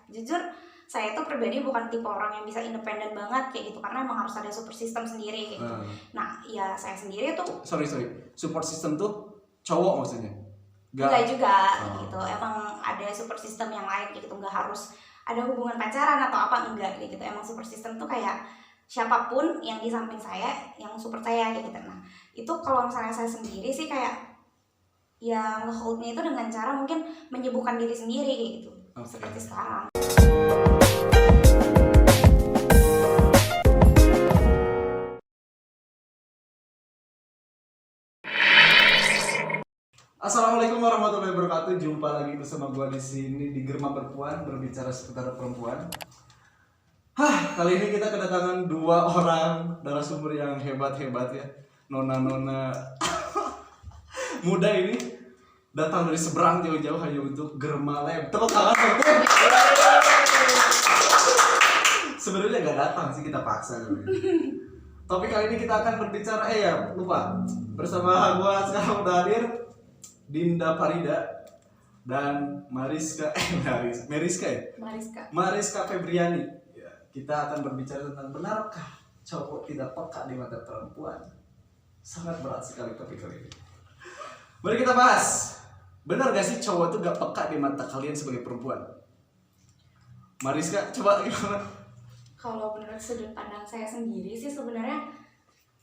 jujur saya tuh pribadi bukan tipe orang yang bisa independen banget kayak gitu, karena emang harus ada support system sendiri kayak gitu. Nah ya saya sendiri tuh sorry support system tuh cowok maksudnya? Enggak juga gitu, emang ada support system yang lain kayak gitu, nggak harus ada hubungan pacaran atau apa, enggak kayak gitu. Emang support system tuh kayak siapapun yang di samping saya yang support saya kayak gitu. Nah itu kalau misalnya saya sendiri sih kayak ya nge-holdnya itu dengan cara mungkin menyibukkan diri sendiri kayak gitu. Seperti sekarang. Assalamualaikum warahmatullahi wabarakatuh. Jumpa lagi bersama gua di sini di Germa Perempuan, berbicara seputar perempuan. Kali ini kita kedatangan dua orang narasumber yang hebat-hebat ya. Nona-nona muda ini datang dari seberang jauh-jauh hanya untuk Germa Lab. Tepuk tangan. Sebenarnya gak datang sih, kita paksa. Topik kali ini kita akan berbicara lupa. Bersama gua sekarang udah hadir Dinda Farida dan Mariska Febriani. Ya, kita akan berbicara tentang benarkah cowok tidak peka di mata perempuan. Sangat berat sekali topik kali ini. Mari kita bahas. Benar gak sih cowok itu gak peka di mata kalian sebagai perempuan? Mariska, coba gimana? Kalau menurut sudut pandang saya sendiri sih sebenarnya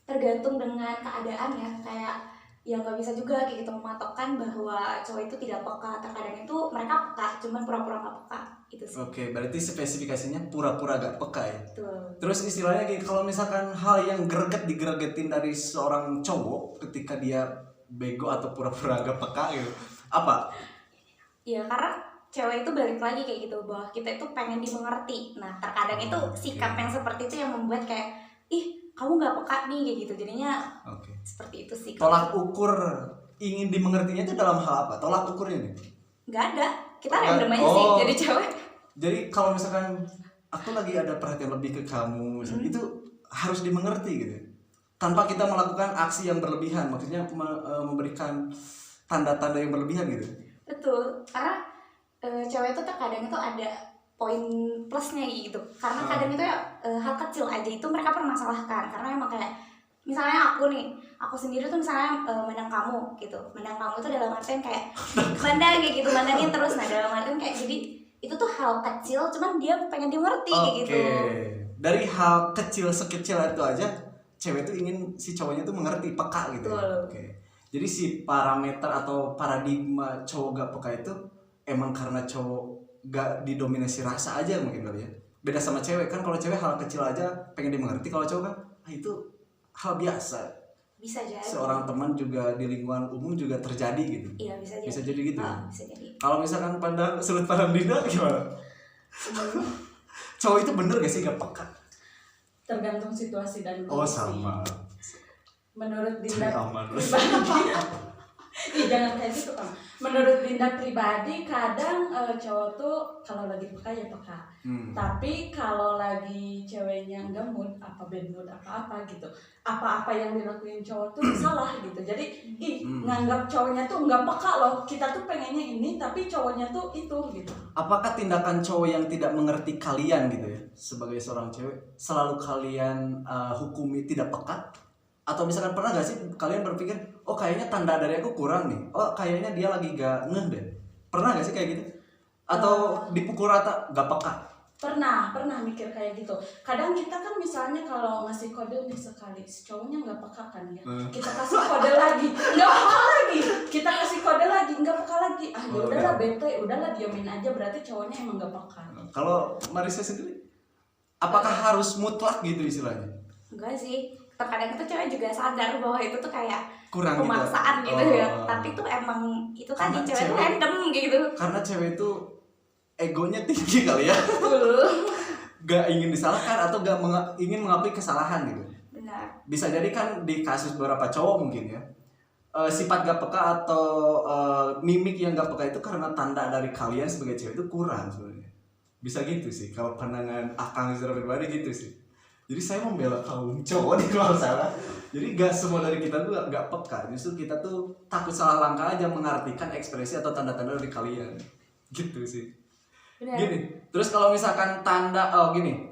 tergantung dengan keadaan ya, kayak ya nggak bisa juga kayak gitu mematokkan bahwa cowok itu tidak peka. Terkadang itu mereka peka, cuman pura-pura nggak peka itu sih. Oke, berarti spesifikasinya pura-pura gak peka ya. Betul. Terus istilahnya kalau misalkan hal yang digeregetin dari seorang cowok ketika dia bego atau pura-pura gak peka gitu, apa? Ya karena cewek itu balik lagi kayak gitu, bahwa kita itu pengen dimengerti. Nah terkadang itu sikap yang seperti itu yang membuat kayak kamu nggak peka nih kayak gitu, jadinya seperti itu sih. Tolak ukur ingin dimengertinya itu dalam hal apa? Tolak ukurnya nih? Nggak ada, kita random aja sih jadi cewek. Jadi kalau misalkan aku lagi ada perhatian lebih ke kamu, itu harus dimengerti gitu, tanpa kita melakukan aksi yang berlebihan, maksudnya memberikan tanda-tanda yang berlebihan gitu. Betul, karena cewek itu terkadang itu ada poin plusnya gitu, karena kadang itu ya hal kecil aja itu mereka permasalahkan. Karena emang kayak misalnya aku sendiri tuh misalnya mandang kamu gitu, mandang kamu itu dalam artian kayak mandang kayak gitu, mandangin terus. Nah dalam artian kayak jadi itu tuh hal kecil, cuman dia pengen dimengerti kayak gitu. Dari hal kecil sekecil itu aja cewek tuh ingin si cowoknya tuh mengerti, peka gitu. Jadi si parameter atau paradigma cowok gak peka itu emang karena cowok gak didominasi rasa aja mungkin kali ya. Beda sama cewek kan, kalau cewek hal kecil aja pengen dimengerti, kalau cowok kan itu hal biasa. Bisa jadi. Seorang teman juga di lingkungan umum juga terjadi gitu. Iya bisa jadi. Bisa jadi gitu. Bisa jadi. Kalau misalkan sudut pandang Dinda gimana? Cowok itu bener gak sih gak peka? Tergantung situasi dan kondisi. Sama. Menurut Dinda pribadi, jangan kayak gitu kan. Menurut Dinda pribadi, kadang cowok tuh kalau lagi peka ya peka. Tapi kalau lagi ceweknya nggak mood, apa bad mood apa-apa gitu, apa-apa yang dilakuin cowok tuh salah gitu. Jadi nganggap cowoknya tuh nggak peka loh. Kita tuh pengennya ini, tapi cowoknya tuh itu gitu. Apakah tindakan cowok yang tidak mengerti kalian gitu ya, sebagai seorang cewek, selalu kalian hukumi tidak peka? Atau misalkan pernah gak sih kalian berpikir, oh kayaknya tanda dari aku kurang nih, oh kayaknya dia lagi gak ngeh deh. Pernah gak sih kayak gitu? Atau dipukul rata gak peka? Pernah mikir kayak gitu. Kadang kita kan misalnya kalau ngasih kode nih sekali, si cowoknya nggak peka kan ya, kita kasih kode lagi nggak peka lagi, kita kasih kode lagi nggak peka lagi, ya udahlah bete, udahlah diamin aja, berarti cowoknya emang nggak peka. Kalau Marisa sendiri, apakah harus mutlak gitu istilahnya? Enggak sih, terkadang itu cewek juga sadar bahwa itu tuh kayak kurang pemaksaan gitu ya. Tapi tuh emang itu tadi cewek tuh random gitu. Karena cewek itu egonya tinggi kali ya. Gak ingin disalahkan atau gak ingin mengakui kesalahan gitu. Benar. Bisa jadi kan di kasus beberapa cowok mungkin ya, sifat gak peka atau mimik yang gak peka itu karena tanda dari kalian sebagai cewek itu kurang sebenarnya. Bisa gitu sih kalau pandangan akang secara pribadi gitu sih. Jadi saya membela kaum cowok di luar sana. Jadi gak semua dari kita tuh gak peka. Justru kita tuh takut salah langkah aja mengartikan ekspresi atau tanda-tanda dari kalian. Gitu sih. Benar. Gini, terus kalau misalkan tanda gini,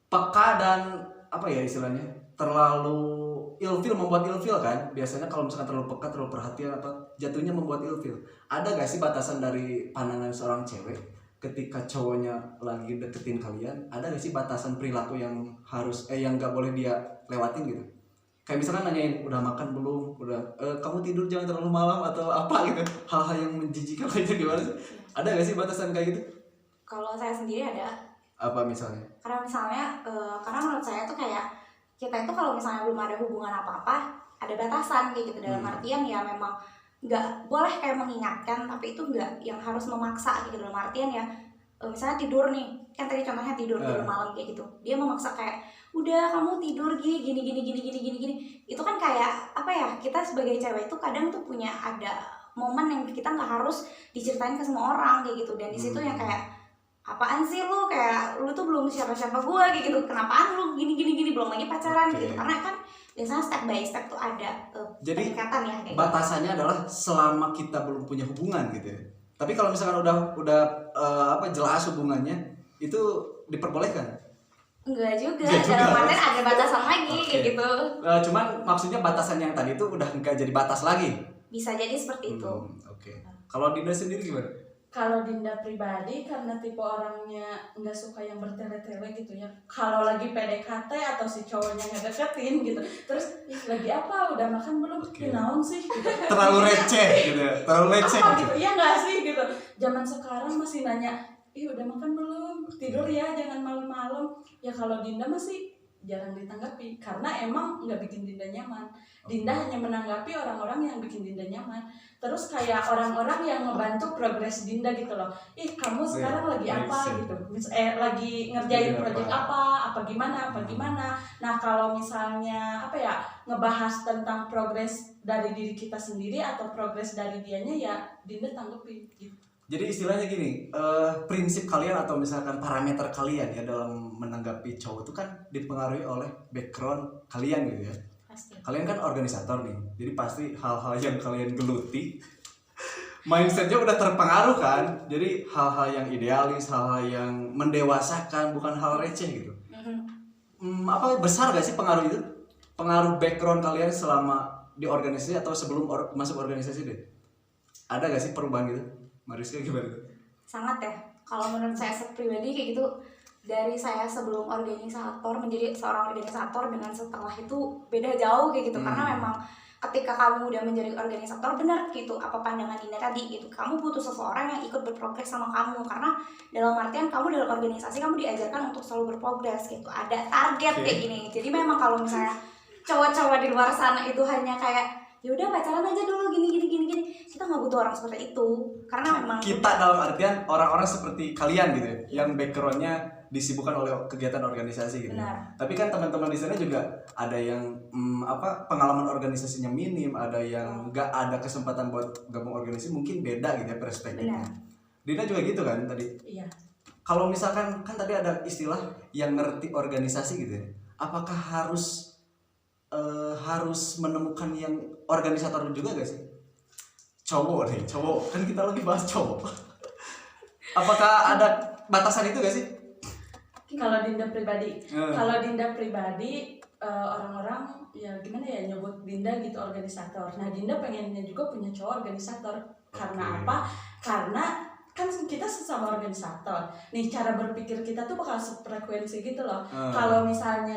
peka dan apa ya istilahnya, terlalu ilfil, membuat ilfil kan, biasanya kalau misalkan terlalu peka, terlalu perhatian apa jatuhnya membuat ilfil. Ada gak sih batasan dari pandangan seorang cewek ketika cowoknya lagi deketin kalian? Ada gak sih batasan perilaku yang harus yang gak boleh dia lewatin gitu? Kayak misalkan nanyain udah makan belum, udah kamu tidur jangan terlalu malam atau apa gitu, hal-hal yang menjijikan itu gimana sih? Ada gak sih batasan kayak gitu? Kalau saya sendiri ada. Apa misalnya? Karena misalnya karena menurut saya tuh kayak kita itu kalau misalnya belum ada hubungan apa-apa, ada batasan kayak gitu, dalam artian ya memang nggak boleh kayak mengingatkan, tapi itu nggak yang harus memaksa gitu, dalam artian ya misalnya tidur nih, kan tadi contohnya tidur malam kayak gitu, dia memaksa kayak udah kamu tidur gini, itu kan kayak apa ya, kita sebagai cewek itu kadang tuh punya ada momen yang kita nggak harus diceritain ke semua orang kayak gitu, dan di situ yang kayak apaan sih lu, kayak lu tuh belum siapa-siapa gue kayak gitu, kenapaan lu gini belum lagi pacaran gitu, karena kan biasanya step by step tuh ada jadi pendekatan ya kayak batasannya adalah selama kita belum punya hubungan gitu ya. Tapi kalau misalkan udah jelas hubungannya itu diperbolehkan. Enggak juga, dalam artian ada batasan lagi kayak gitu. Cuman maksudnya batasan yang tadi itu udah nggak jadi batas lagi. Bisa jadi seperti itu. Oke. Kalau Dinda sendiri gimana? Kalau Dinda pribadi karena tipe orangnya nggak suka yang bertele-tele gitu ya. Kalau lagi PDKT atau si cowoknya ngedeketin gitu, terus lagi apa? Udah makan belum? Naon sih? Gitu. Terlalu receh gitu, terlalu receh. Apa gitu? Iya nggak sih gitu. Zaman sekarang masih nanya, udah makan belum? Tidur ya, jangan malam-malam. Ya kalau Dinda masih jarang ditanggapi karena emang nggak bikin Dinda nyaman. Dinda hanya menanggapi orang-orang yang bikin Dinda nyaman. Terus kayak orang-orang yang ngebantu progres Dinda gitu loh. Kamu sekarang lagi apa gitu? Lagi ngerjain project apa gimana. Nah, kalau misalnya apa ya, ngebahas tentang progres dari diri kita sendiri atau progres dari dianya, ya Dinda tanggapi gitu. Jadi istilahnya gini, prinsip kalian atau misalkan parameter kalian ya dalam menanggapi cowok itu kan dipengaruhi oleh background kalian gitu ya. Pasti. Kalian kan organisator nih, jadi pasti hal-hal yang kalian geluti mindsetnya udah terpengaruh kan. Jadi hal-hal yang idealis, hal-hal yang mendewasakan, bukan hal receh gitu. Apa besar gak sih pengaruh itu? Pengaruh background kalian selama di organisasi atau sebelum masuk organisasi deh? Ada gak sih perubahan gitu? Mariska gimana tuh? Sangat ya. Kalau menurut saya pribadi kayak gitu, dari saya sebelum organisator menjadi seorang organisator dengan setelah itu beda jauh kayak gitu. Karena memang ketika kamu udah menjadi organisator, benar gitu apa pandangan Dinda tadi gitu, kamu butuh seseorang yang ikut berprogres sama kamu, karena dalam artian kamu dalam organisasi kamu diajarkan untuk selalu berprogres gitu, ada target kayak gini. Jadi memang kalau misalnya cowok-cowok di luar sana itu hanya kayak ya udah pacaran aja dulu gini, kita nggak butuh orang seperti itu, karena memang kita dalam artian orang-orang seperti kalian gitu ya, yang backgroundnya disibukkan oleh kegiatan organisasi gitu. Tapi kan teman-teman di sana juga ada yang pengalaman organisasinya minim, ada yang nggak ada kesempatan buat gabung organisasi, mungkin beda gitu ya perspektifnya. Dina juga gitu kan tadi. Iya. Kalau misalkan kan tadi ada istilah yang ngerti organisasi gitu ya, apakah harus menemukan yang organisator juga gak sih? Cowok kan kita lagi bahas cowok. Apakah ada batasan itu gak sih? Kalau Dinda pribadi, orang-orang ya gimana ya nyebut Dinda gitu organisator. Nah, Dinda pengennya juga punya cowok organisator. Karena apa? Karena kan kita sesama organisator. Nih cara berpikir kita tuh bakal sefrekuensi gitu loh. Kalau misalnya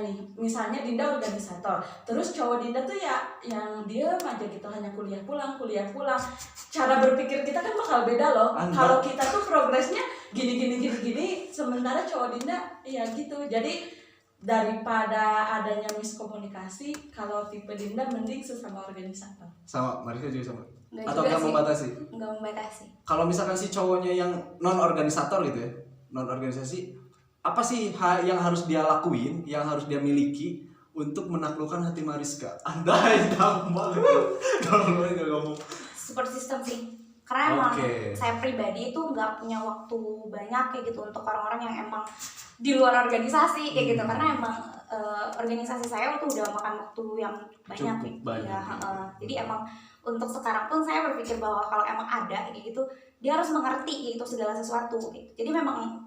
Dinda organisator, terus cowok Dinda tuh ya yang diam aja gitu, hanya kuliah pulang. Cara berpikir kita kan bakal beda loh. Kalau kita tuh progresnya gini, sementara cowok Dinda ya gitu. Jadi daripada adanya miskomunikasi, kalau tipe Dinda mending sesama organisator. Sama, Marisa juga sama. Nggak atau nggak membatasi? Nggak membatasi. Kalau misalkan si cowoknya yang non organisator gitu ya, non organisasi, apa sih yang harus dia lakuin, yang harus dia miliki untuk menaklukkan hati Mariska? Andai gampang banget. Kalau nggak ngomong. Support system sih. karena emang saya pribadi itu nggak punya waktu banyak kayak gitu untuk orang-orang yang emang di luar organisasi kayak gitu, karena emang organisasi saya tuh udah makan waktu yang banyak ya. Jadi emang untuk sekarang pun saya berpikir bahwa kalau emang ada kayak gitu, dia harus mengerti gitu segala sesuatu gitu. Jadi memang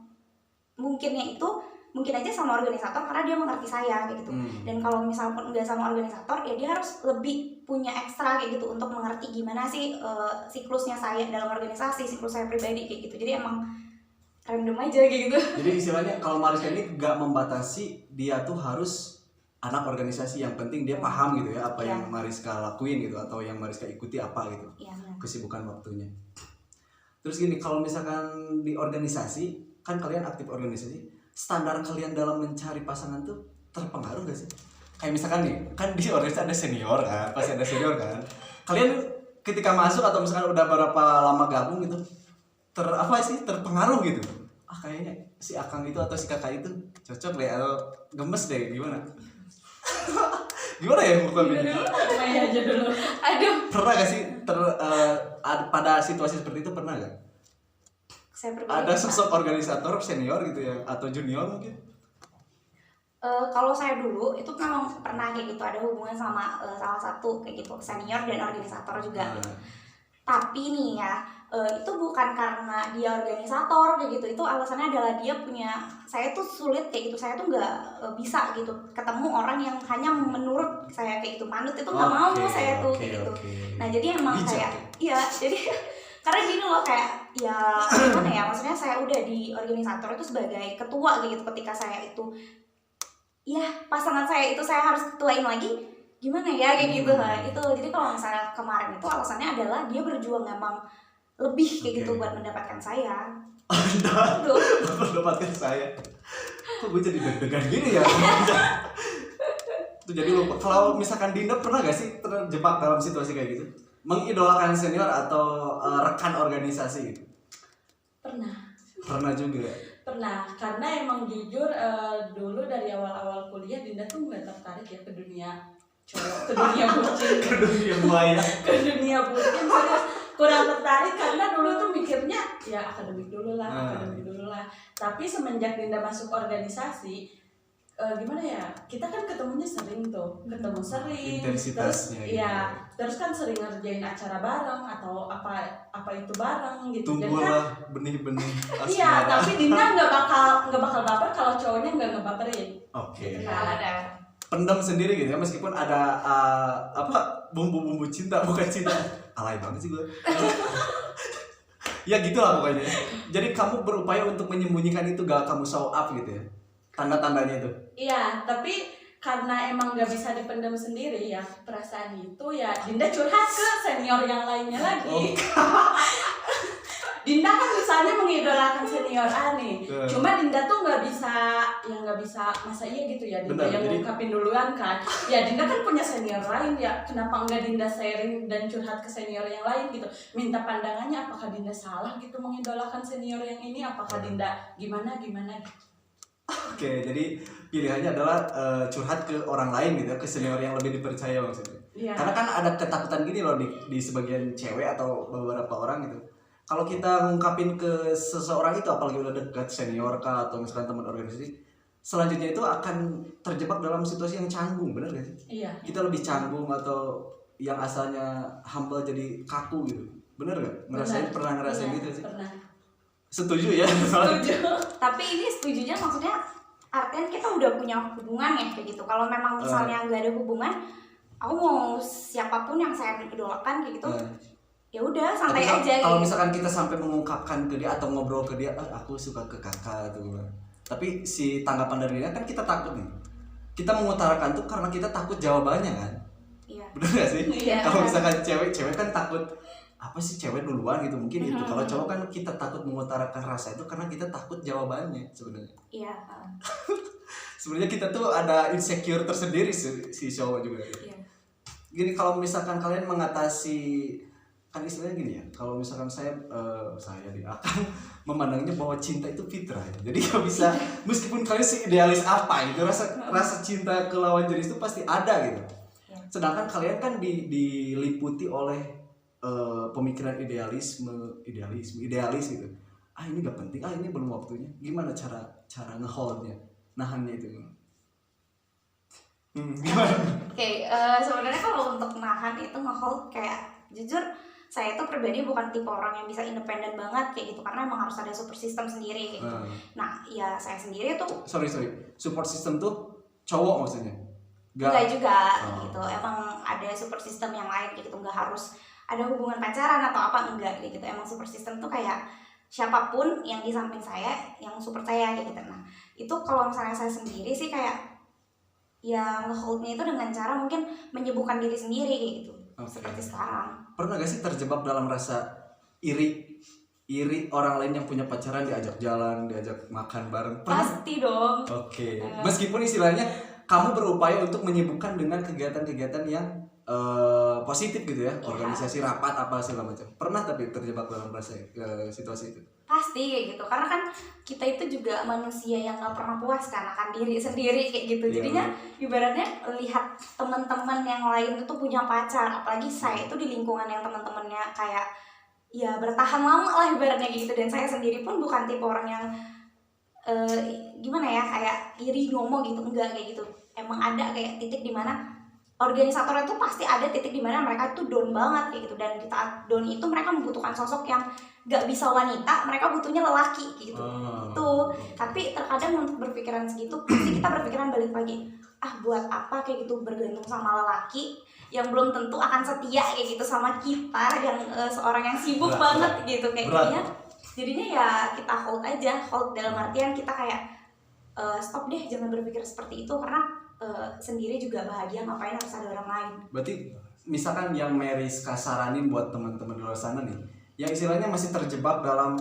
mungkin aja sama organisator karena dia mengerti saya kayak gitu. Dan kalau misalnya pun enggak sama organisator, ya dia harus lebih punya ekstra kayak gitu untuk mengerti gimana sih siklusnya saya dalam organisasi, siklus saya pribadi kayak gitu. Jadi emang random aja kayak gitu. Jadi istilahnya kalau Mariska ini gak membatasi dia tuh harus anak organisasi, yang penting dia paham gitu ya apa yang Mariska lakuin gitu, atau yang Mariska ikuti apa gitu, kesibukan waktunya. Terus gini, kalau misalkan di organisasi, kan kalian aktif organisasi, standar kalian dalam mencari pasangan tuh terpengaruh gak sih? Kayak misalkan nih, kan di organisasi ada senior kan, pasti ada senior kan. Kalian ketika masuk atau misalkan udah berapa lama gabung gitu, terpengaruh gitu. Kayaknya si Akang itu atau si Kakak itu cocok deh atau gemes deh, gimana? Gimana ya muka ini? Main aja dulu. Aduh. Pernah gak sih pada situasi seperti itu, pernah gak? Ada sosok organisator senior gitu ya, atau junior mungkin? Kalau saya dulu itu memang pernah kayak gitu, ada hubungan sama salah satu kayak gitu senior dan organisator juga. Tapi nih ya, itu bukan karena dia organisator kayak gitu, itu alasannya adalah dia punya, saya tuh sulit kayak gitu, saya tuh nggak bisa gitu ketemu orang yang hanya menurut saya kayak gitu, manut itu nggak mau saya tuh kayak gitu. Nah jadi emang kayak jadi karena gini loh, kayak ya gimana ya, maksudnya saya udah di organisator itu sebagai ketua kayak gitu, ketika saya itu pasangan saya itu saya harus ketuain lagi, gimana ya kayak gitu lah itu. Jadi kalau misalnya kemarin itu alasannya adalah dia berjuang emang lebih kayak gitu buat mendapatkan saya. Mendapatkan saya. Kok gue jadi deg-degan gini ya? Tuh jadi lupa. Kalau misalkan Dinda pernah gak sih terjebak dalam situasi kayak gitu? Mengidolakan senior atau rekan organisasi gitu? Pernah juga. Pernah, karena emang jujur dulu dari awal-awal kuliah Dinda tuh nggak tertarik ya ke dunia cowok, ke dunia bucin, ke dunia buaya, ke dunia bucin, serius kurang tertarik karena dulu tuh mikirnya ya akademik dulu lah. Tapi semenjak Dinda masuk organisasi, gimana ya, kita kan ketemunya sering tuh, intensitasnya terus kan sering ngerjain acara bareng atau apa itu bareng gitu. Tumbuhlah benih-benih asmara. Iya, tapi Dinda nggak bakal baper kalau cowoknya nggak ngebaperin. Oke. Ada pendam sendiri gitu ya, meskipun ada bumbu-bumbu cinta, bukan cinta. Alay banget sih gue. Ya gitulah pokoknya. Jadi kamu berupaya untuk menyembunyikan itu, gak kamu show up gitu ya, tanda-tandanya itu. Iya, tapi karena emang gak bisa dipendam sendiri ya perasaan itu, ya Dinda curhat ke senior yang lainnya lagi. Dinda kan misalnya mengidolakan senior A nih, cuma Dinda tuh nggak bisa masa iya gitu ya, Dinda yang ngungkapin duluan kan. Ya Dinda kan punya senior lain ya, kenapa nggak Dinda sharing dan curhat ke senior yang lain gitu, minta pandangannya, apakah Dinda salah gitu mengidolakan senior yang ini, apakah Dinda gimana gitu. Oke, jadi pilihannya adalah curhat ke orang lain gitu, ke senior yang lebih dipercaya maksudnya. Iya. Karena kan ada ketakutan gini loh di sebagian cewek atau beberapa orang gitu. Kalau kita ngungkapin ke seseorang itu, apalagi udah dekat senior kah atau misalkan teman organisasi, selanjutnya itu akan terjebak dalam situasi yang canggung, benar gak sih? Iya. Kita lebih canggung, atau yang asalnya humble jadi kaku gitu, benar gak? Pernah ngerasain gitu sih? Pernah. Setuju ya? Setuju. Tapi ini setujunya maksudnya artinya kita udah punya hubungan ya kayak gitu. Kalau memang misalnya nggak ada hubungan, aku mau siapapun yang saya idolakan kayak gitu, ya udah santai aja. Kalau misalkan kita sampai mengungkapkan ke dia atau ngobrol ke dia, aku suka ke kakak atau gimana, tapi si tanggapan dari dia kan kita takut nih. Kita mengutarakan tuh karena kita takut jawabannya kan. Iya. Bener gak sih? Iya. Kalau misalkan cewek kan takut apa sih, cewek duluan gitu mungkin itu. Kalau cowok kan kita takut mengutarakan rasa itu karena kita takut jawabannya sebenarnya. Iya. Sebenarnya kita tuh ada insecure tersendiri si cowok juga. Iya. Gini, kalau misalkan kalian mengatasi, kan istilahnya gini ya, kalau misalkan saya akan memandangnya bahwa cinta itu fitrah ya. Jadi gak bisa, meskipun kalian si idealis apa gitu, rasa cinta ke lawan jenis itu pasti ada gitu. Sedangkan kalian kan diliputi oleh pemikiran idealis gitu. Ini gak penting, ini belum waktunya. Gimana cara ngeholdnya, nahannya itu? Gimana? Oke, sebenarnya kalau untuk nahan itu ngehold kayak jujur saya itu pribadi bukan tipe orang yang bisa independen banget kayak gitu, karena emang harus ada support system sendiri kayak gitu. Nah, ya saya sendiri tuh sorry support system tuh cowok maksudnya? Enggak juga gitu. Emang ada support system yang lain kayak gitu, nggak harus ada hubungan pacaran atau apa, enggak kayak gitu. Emang support system tuh kayak siapapun yang di samping saya yang support saya kayak gitu. Nah, itu kalau misalnya saya sendiri sih kayak ya ngeholdnya itu dengan cara mungkin menyibukkan diri sendiri kayak gitu. Seperti sekarang. Pernah gak sih terjebak dalam rasa iri orang lain yang punya pacaran, diajak jalan, diajak makan bareng? Pernah? Pasti dong. Oke. Meskipun istilahnya kamu berupaya untuk menyibukkan dengan kegiatan-kegiatan yang positif gitu ya, organisasi, rapat apa segala macam. Pernah tapi terjebak dalam rasa situasi itu? Pasti kayak gitu, karena kan kita itu juga manusia yang gak pernah puas kan akan diri sendiri kayak gitu. Jadinya ibaratnya lihat teman-teman yang lain itu punya pacar, apalagi saya itu di lingkungan yang teman-temannya kayak ya bertahan lama lah ibaratnya gitu. Dan saya sendiri pun bukan tipe orang yang gimana ya, kayak iri ngomong gitu, enggak kayak gitu. Emang ada kayak titik dimana organisator itu pasti ada titik dimana mereka itu down banget kayak gitu, dan di saat down itu mereka membutuhkan sosok yang gak bisa wanita, mereka butuhnya lelaki gitu. Tapi terkadang untuk berpikiran segitu pasti kita berpikiran balik lagi, buat apa kayak gitu bergantung sama lelaki yang belum tentu akan setia kayak gitu sama kita yang seorang yang sibuk banget gitu kayak gini. Jadinya ya kita hold dalam artian kita kayak stop deh, jangan berpikir seperti itu, karena sendiri juga bahagia, ngapain harus ada orang lain. Berarti misalkan yang Meriska saranin buat teman-teman di luar sana nih, yang istilahnya masih terjebak dalam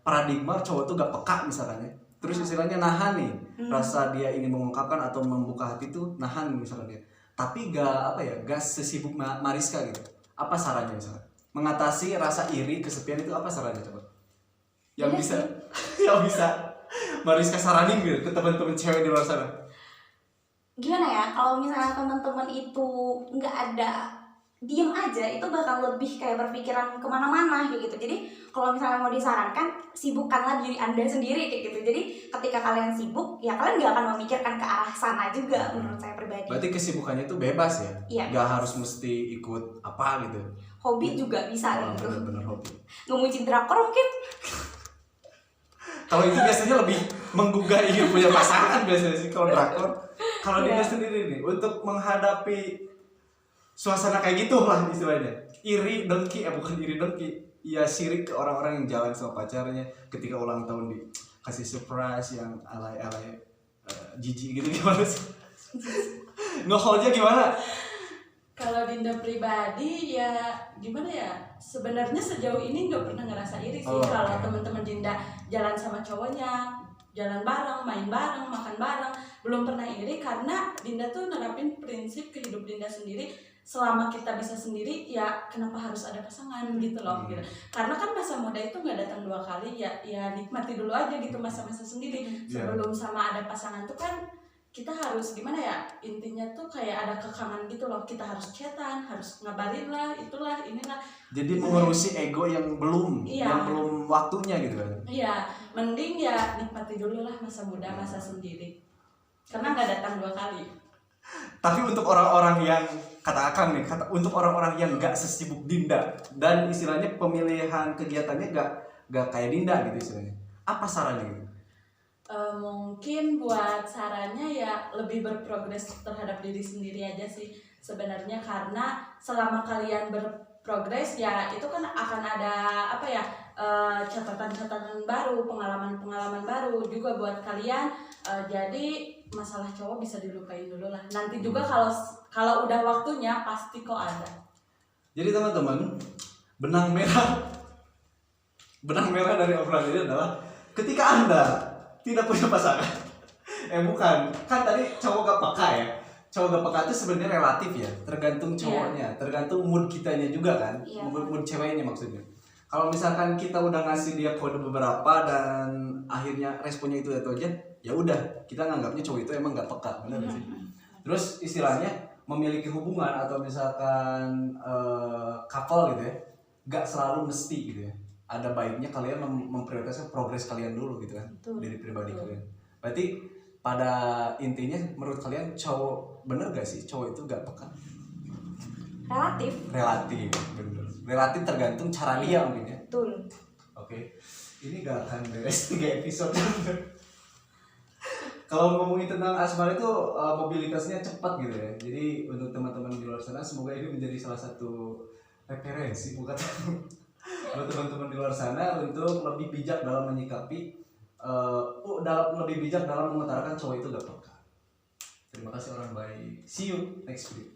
paradigma cowok tuh gak peka misalkan ya, terus istilahnya nahan nih rasa dia ingin mengungkapkan atau membuka hati tuh, nahan misalkan dia, tapi gak sesibuk Mariska gitu. Apa sarannya misalkan mengatasi rasa iri, kesepian itu? Apa sarannya coba yang bisa yang bisa Mariska saranin gitu ke teman-teman cewek di luar sana? Gimana ya, kalau misalnya teman-teman itu nggak ada, diem aja, itu bakal lebih kayak berpikiran kemana-mana kayak gitu. Jadi kalau misalnya mau disarankan, sibukkanlah diri Anda sendiri kayak gitu. Jadi ketika kalian sibuk, ya kalian nggak akan memikirkan ke arah sana juga, menurut saya pribadi. Berarti kesibukannya itu bebas ya? Iya. Nggak harus mesti ikut apa gitu. Hobi juga bisa gitu. Bener hobi. Ngemucin drakor mungkin. Kalau itu biasanya lebih menggugah ingin punya pasangan biasanya sih kalau drakor. Kalau dia sendiri nih, untuk menghadapi suasana kayak gitu lah istilahnya, iri dengki, bukan iri dengki, ya sirik ke orang-orang yang jalan sama pacarnya ketika ulang tahun dikasih surprise yang alay-alay jijik gitu, gimana sih? Ngeholdnya gimana? Kalau Dinda pribadi ya gimana ya, sebenarnya sejauh ini nggak pernah ngerasa iri sih. Kalau teman-teman Dinda jalan sama cowoknya, jalan bareng, main bareng, makan bareng, belum pernah iri, karena Dinda tuh nerapin prinsip ke hidup Dinda sendiri, selama kita bisa sendiri ya kenapa harus ada pasangan gitu loh gitu. Karena kan masa muda itu nggak datang 2 kali, ya nikmati dulu aja gitu masa-masa sendiri. Sebelum sama ada pasangan tuh kan kita harus gimana ya, intinya tuh kayak ada kekangan gitu loh, kita harus chatan, harus ngabarin lah, itulah inilah. Jadi mengurusi ego yang belum waktunya gitu kan. Iya, mending ya nikmati dulu lah masa muda, masa sendiri, karena nggak datang 2 kali. Tapi untuk orang-orang yang untuk orang-orang yang nggak sesibuk Dinda dan istilahnya pemilihan kegiatannya nggak kayak Dinda gitu istilahnya, apa sarannya gitu? Mungkin buat sarannya ya lebih berprogres terhadap diri sendiri aja sih sebenarnya, karena selama kalian berprogres ya itu kan akan ada catatan-catatan baru, pengalaman-pengalaman baru juga buat kalian. Jadi masalah cowok bisa dilupain dulu lah, nanti juga kalau udah waktunya pasti kok ada. Jadi teman-teman, benang merah dari obrolan ini adalah ketika Anda tidak punya pasangan, bukan, kan tadi cowok gak peka ya. Cowok gak peka itu sebenarnya relatif ya, tergantung cowoknya, tergantung mood kitanya juga kan, mood ceweknya maksudnya. Kalau misalkan kita udah ngasih dia kode beberapa dan akhirnya responnya itu aja, ya udah kita nganggapnya cowok itu emang gak peka, benar sih. Terus istilahnya memiliki hubungan atau misalkan couple gitu ya, nggak selalu mesti gitu ya. Ada baiknya kalian memprioritaskan progres kalian dulu gitu kan, dari pribadi kalian. Berarti pada intinya menurut kalian cowok, bener gak sih cowok itu gak peka? Relatif, Bener. Relatif tergantung cara dia mungkin ya. betul. Oke, ini gak akan beres 3 episode. Kalau ngomongin tentang asmara itu mobilitasnya cepat gitu ya. Jadi untuk teman-teman di luar sana, semoga ini menjadi salah satu referensi buat teman-teman di luar sana untuk lebih bijak dalam menyikapi, lebih bijak dalam mengutarakan cowok itu gak peka. Terima kasih orang baik. See you next week.